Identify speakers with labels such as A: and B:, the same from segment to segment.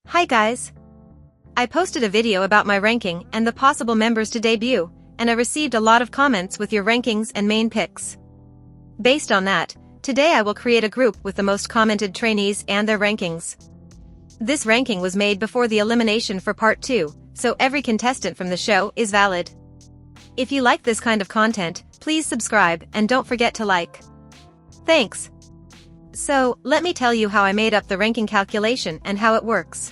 A: Hi guys! I posted a video about my ranking and the possible members to debut, and I received a lot of comments with your rankings and main picks. Based on that, today I will create a group with the most commented trainees and their rankings. This ranking was made before the elimination for part 2, so every contestant from the show is valid. If you like this kind of content, please subscribe and don't forget to like. Thanks! So, let me tell you how I made up the ranking calculation and how it works.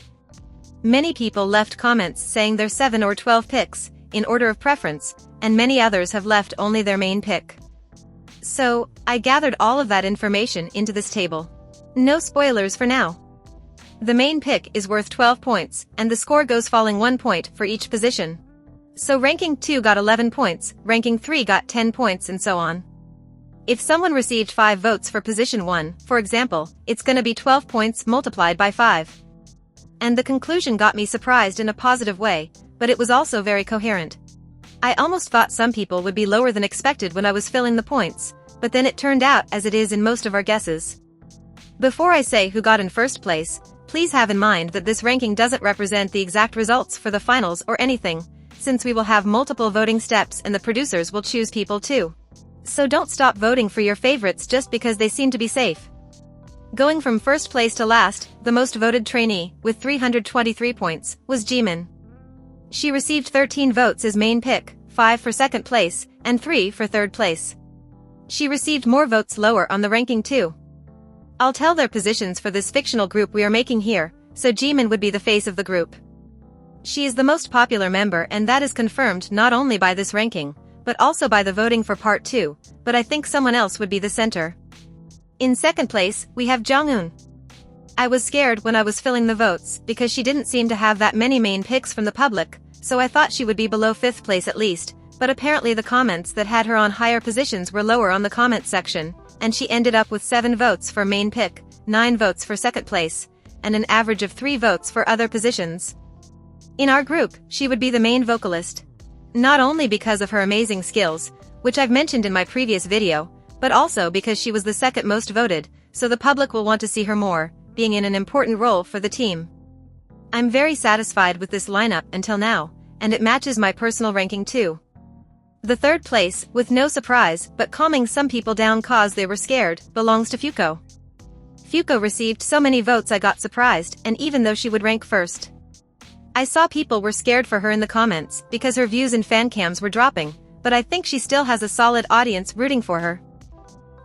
A: Many people left comments saying their 7 or 12 picks, in order of preference, and many others have left only their main pick. So, I gathered all of that information into this table. No spoilers for now. The main pick is worth 12 points, and the score goes falling 1 point for each position. So ranking 2 got 11 points, ranking 3 got 10 points and so on. If someone received 5 votes for position 1, for example, it's gonna be 12 points multiplied by 5. And the conclusion got me surprised in a positive way, but it was also very coherent. I almost thought some people would be lower than expected when I was filling the points, but then it turned out as it is in most of our guesses. Before I say who got in first place, please have in mind that this ranking doesn't represent the exact results for the finals or anything, since we will have multiple voting steps and the producers will choose people too. So don't stop voting for your favorites just because they seem to be safe. Going from first place to last, the most voted trainee, with 323 points, was Jeemin. She received 13 votes as main pick, 5 for second place, and 3 for third place. She received more votes lower on the ranking too. I'll tell their positions for this fictional group we are making here, so Jeemin would be the face of the group. She is the most popular member and that is confirmed not only by this ranking, but also by the voting for part 2, but I think someone else would be the center. In second place, we have Jungeun. I was scared when I was filling the votes because she didn't seem to have that many main picks from the public, so I thought she would be below 5th place at least, but apparently the comments that had her on higher positions were lower on the comment section, and she ended up with 7 votes for main pick, 9 votes for second place, and an average of 3 votes for other positions. In our group, she would be the main vocalist. Not only because of her amazing skills, which I've mentioned in my previous video, but also because she was the second most voted, so the public will want to see her more, being in an important role for the team. I'm very satisfied with this lineup until now, and it matches my personal ranking too. The third place, with no surprise but calming some people down cause they were scared, belongs to Fuko. Fuko received so many votes I got surprised, and even though she would rank first, I saw people were scared for her in the comments because her views and fan cams were dropping, but I think she still has a solid audience rooting for her.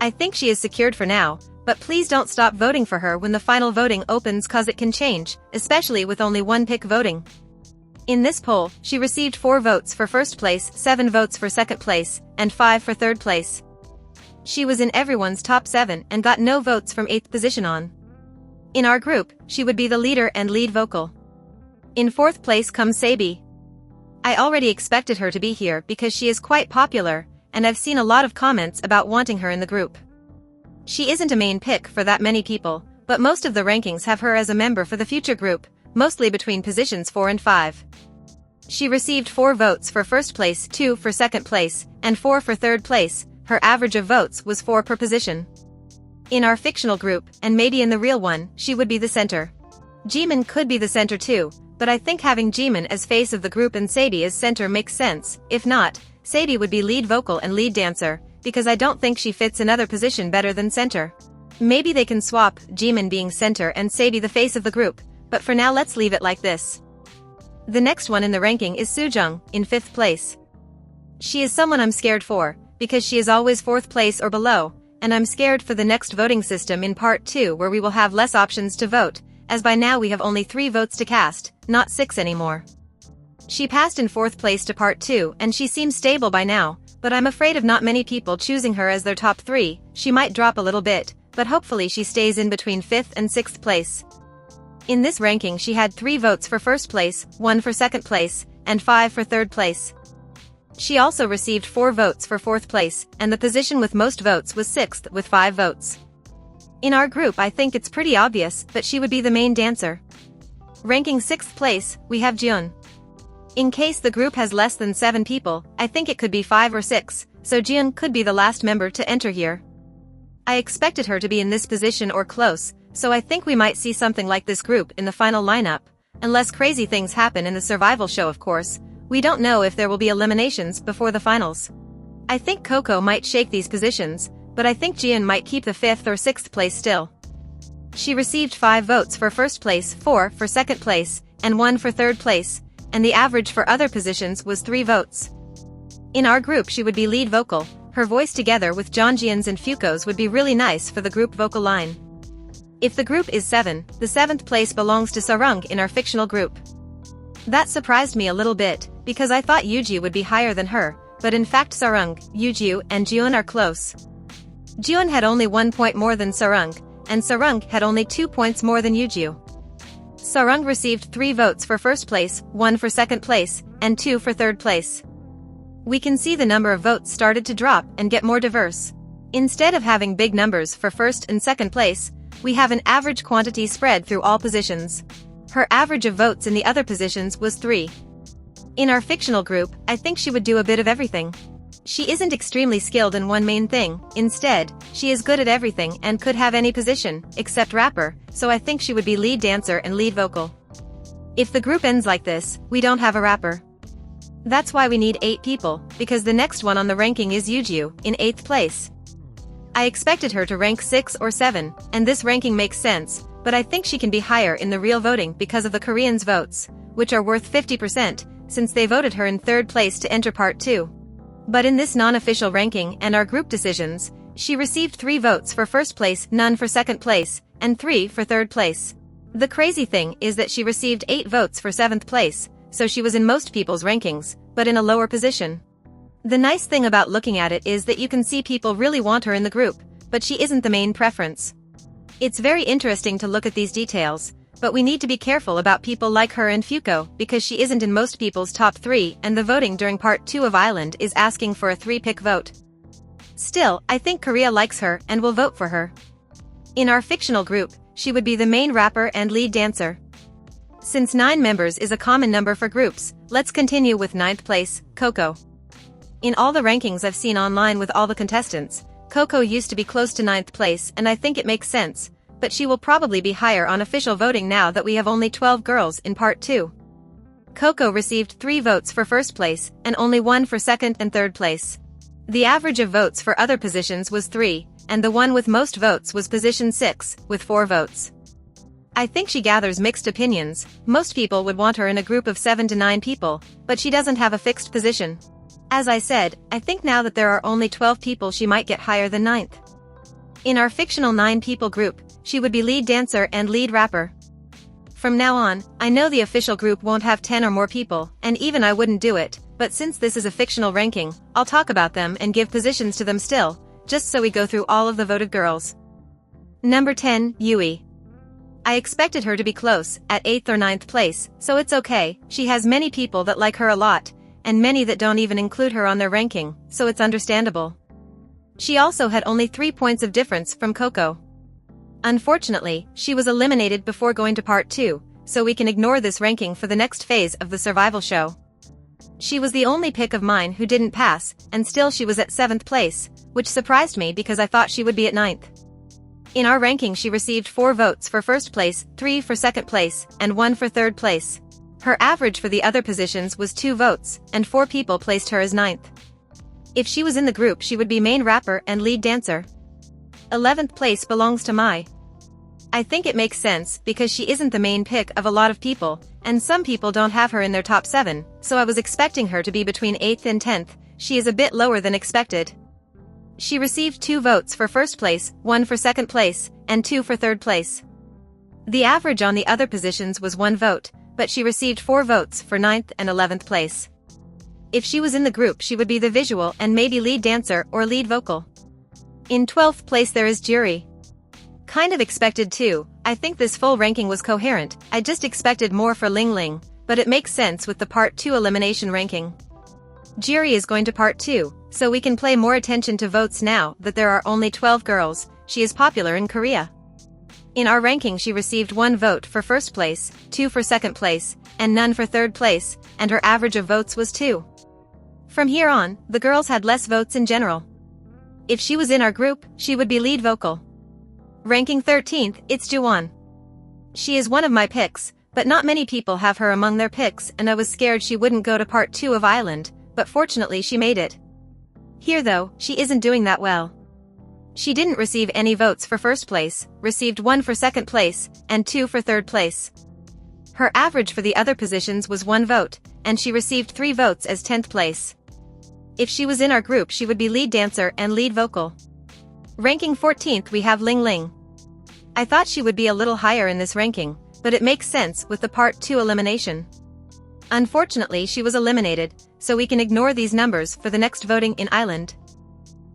A: I think she is secured for now, but please don't stop voting for her when the final voting opens cause it can change, especially with only 1 pick voting. In this poll, she received 4 votes for first place, 7 votes for second place, and 5 for third place. She was in everyone's top 7 and got no votes from 8th position on. In our group, she would be the leader and lead vocal. In 4th place comes Saebi. I already expected her to be here because she is quite popular, and I've seen a lot of comments about wanting her in the group. She isn't a main pick for that many people, but most of the rankings have her as a member for the future group, mostly between positions 4 and 5. She received 4 votes for first place, 2 for second place, and 4 for third place. Her average of votes was 4 per position. In our fictional group, and maybe in the real one, she would be the center. Jeemin could be the center too, but I think having Jeemin as face of the group and Saebi as center makes sense. If not, Saebi would be lead vocal and lead dancer, because I don't think she fits another position better than center. Maybe they can swap, Jeemin being center and Saebi the face of the group, but for now let's leave it like this. The next one in the ranking is Sujung, in 5th place. She is someone I'm scared for, because she is always 4th place or below, and I'm scared for the next voting system in part 2 where we will have less options to vote, as by now we have only 3 votes to cast, not 6 anymore. She passed in 4th place to part 2 and she seems stable by now, but I'm afraid of not many people choosing her as their top 3, she might drop a little bit, but hopefully she stays in between 5th and 6th place. In this ranking she had 3 votes for first place, 1 for second place, and 5 for third place. She also received 4 votes for 4th place, and the position with most votes was 6th with 5 votes. In our group I think it's pretty obvious that she would be the main dancer. Ranking 6th place, we have Jeeun. In case the group has less than 7 people, I think it could be 5 or 6, so Jeeun could be the last member to enter here. I expected her to be in this position or close, so I think we might see something like this group in the final lineup, Unless crazy things happen in the survival show, of course. We don't know if there will be eliminations before the finals. I think Koko might shake these positions, but I think Jeeun might keep the 5th or 6th place still. She received 5 votes for first place, 4 for second place, and 1 for third place, and the average for other positions was 3 votes. In our group she would be lead vocal. Her voice together with Jeongjeon's and Fuko's would be really nice for the group vocal line. If the group is 7, the 7th place belongs to Sejong in our fictional group. That surprised me a little bit, because I thought Yuju would be higher than her, but in fact Sejong, Yuju, and Jeeun are close. Jeeun had only 1 point more than Sejong, and Sejong had only 2 points more than Yuju. Sejong received 3 votes for first place, 1 for second place, and 2 for third place. We can see the number of votes started to drop and get more diverse. Instead of having big numbers for first and second place, we have an average quantity spread through all positions. Her average of votes in the other positions was 3. In our fictional group, I think she would do a bit of everything. She isn't extremely skilled in one main thing, instead, she is good at everything and could have any position, except rapper, so I think she would be lead dancer and lead vocal. If the group ends like this, we don't have a rapper. That's why we need 8 people, because the next one on the ranking is Yuju, in 8th place. I expected her to rank 6 or 7, and this ranking makes sense, but I think she can be higher in the real voting because of the Koreans' votes, which are worth 50%, since they voted her in 3rd place to enter part 2. But in this non-official ranking and our group decisions, she received 3 votes for first place, none for second place, and 3 for third place. The crazy thing is that she received 8 votes for 7th place, so she was in most people's rankings, but in a lower position. The nice thing about looking at it is that you can see people really want her in the group, but she isn't the main preference. It's very interesting to look at these details, but we need to be careful about people like her and Fuko because she isn't in most people's top 3 and the voting during part 2 of Island is asking for a 3-pick vote. Still, I think Korea likes her and will vote for her. In our fictional group, she would be the main rapper and lead dancer. Since 9 members is a common number for groups, let's continue with 9th place, Koko. In all the rankings I've seen online with all the contestants, Koko used to be close to 9th place and I think it makes sense, but she will probably be higher on official voting now that we have only 12 girls in part 2. Koko received 3 votes for first place and only 1 for second and third place. The average of votes for other positions was 3, and the one with most votes was position 6, with 4 votes. I think she gathers mixed opinions. Most people would want her in a group of 7 to 9 people, but she doesn't have a fixed position. As I said, I think now that there are only 12 people she might get higher than 9th. In our fictional 9-people group, she would be lead dancer and lead rapper. From now on, I know the official group won't have 10 or more people, and even I wouldn't do it, but since this is a fictional ranking, I'll talk about them and give positions to them still, just so we go through all of the voted girls. Number 10, Yui. I expected her to be close, at 8th or 9th place, so it's okay. She has many people that like her a lot, and many that don't even include her on their ranking, so it's understandable. She also had only 3 points of difference from Koko. Unfortunately, she was eliminated before going to part 2, so we can ignore this ranking for the next phase of the survival show. She was the only pick of mine who didn't pass, and still she was at 7th place, which surprised me because I thought she would be at 9th. In our ranking she received 4 votes for first place, 3 for second place, and 1 for third place. Her average for the other positions was 2 votes, and 4 people placed her as 9th. If she was in the group she would be main rapper and lead dancer. 11th place belongs to Mai. I think it makes sense because she isn't the main pick of a lot of people, and some people don't have her in their top 7, so I was expecting her to be between 8th and 10th. She is a bit lower than expected. She received 2 votes for first place, 1 for second place, and 2 for third place. The average on the other positions was 1 vote, but she received 4 votes for 9th and 11th place. If she was in the group she would be the visual and maybe lead dancer or lead vocal. In 12th place there is Gyuri. Kind of expected too. I think this full ranking was coherent. I just expected more for LingLing, but it makes sense with the part 2 elimination ranking. Gyuri is going to part 2, so we can pay more attention to votes now that there are only 12 girls. She is popular in Korea. In our ranking she received 1 vote for first place, 2 for second place, and none for third place, and her average of votes was 2. From here on, the girls had less votes in general. If she was in our group, she would be lead vocal. Ranking 13th, it's Juwon. She is one of my picks, But not many people have her among their picks, and I was scared she wouldn't go to part 2 of Island, but fortunately she made it. Here though, she isn't doing that well. She didn't receive any votes for first place, received 1 for second place, and 2 for third place. Her average for the other positions was 1 vote, and she received 3 votes as 10th place. If she was in our group she would be lead dancer and lead vocal. Ranking 14th we have LingLing. I thought she would be a little higher in this ranking, but it makes sense with the part 2 elimination. Unfortunately she was eliminated, so we can ignore these numbers for the next voting in Island.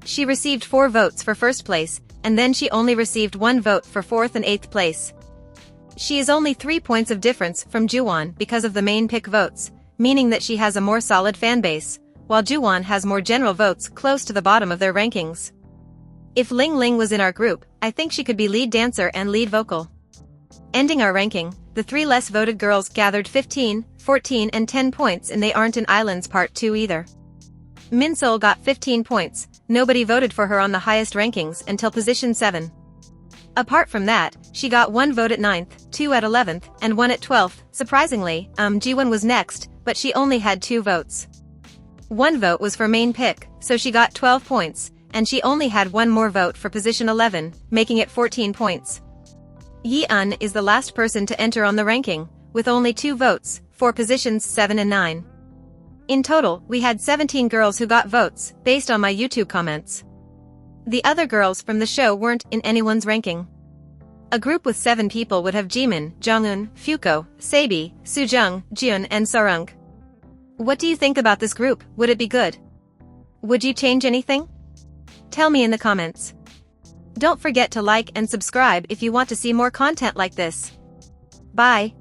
A: She received 4 votes for first place, and then she only received 1 vote for 4th and 8th place. She is only 3 points of difference from Juwon because of the main pick votes, meaning that she has a more solid fanbase, while Juwon has more general votes close to the bottom of their rankings. If LingLing was in our group, I think she could be lead dancer and lead vocal. Ending our ranking, the 3 less voted girls gathered 15, 14 and 10 points, and they aren't in Island's part 2 either. Minsol got 15 points, nobody voted for her on the highest rankings until position 7. Apart from that, she got 1 vote at 9th, 2 at 11th, and 1 at 12th. Surprisingly, Jiwon was next, but she only had 2 votes. 1 vote was for main pick, so she got 12 points, and she only had 1 more vote for position 11, making it 14 points. Yeeun is the last person to enter on the ranking, with only 2 votes, for positions 7 and 9. In total, we had 17 girls who got votes, based on my YouTube comments. The other girls from the show weren't in anyone's ranking. A group with 7 people would have Jeemin, Jonghyun, Fuko, Saebi, Sujung, Jeeun and Sejong. What do you think about this group? Would it be good? Would you change anything? Tell me in the comments. Don't forget to like and subscribe if you want to see more content like this. Bye.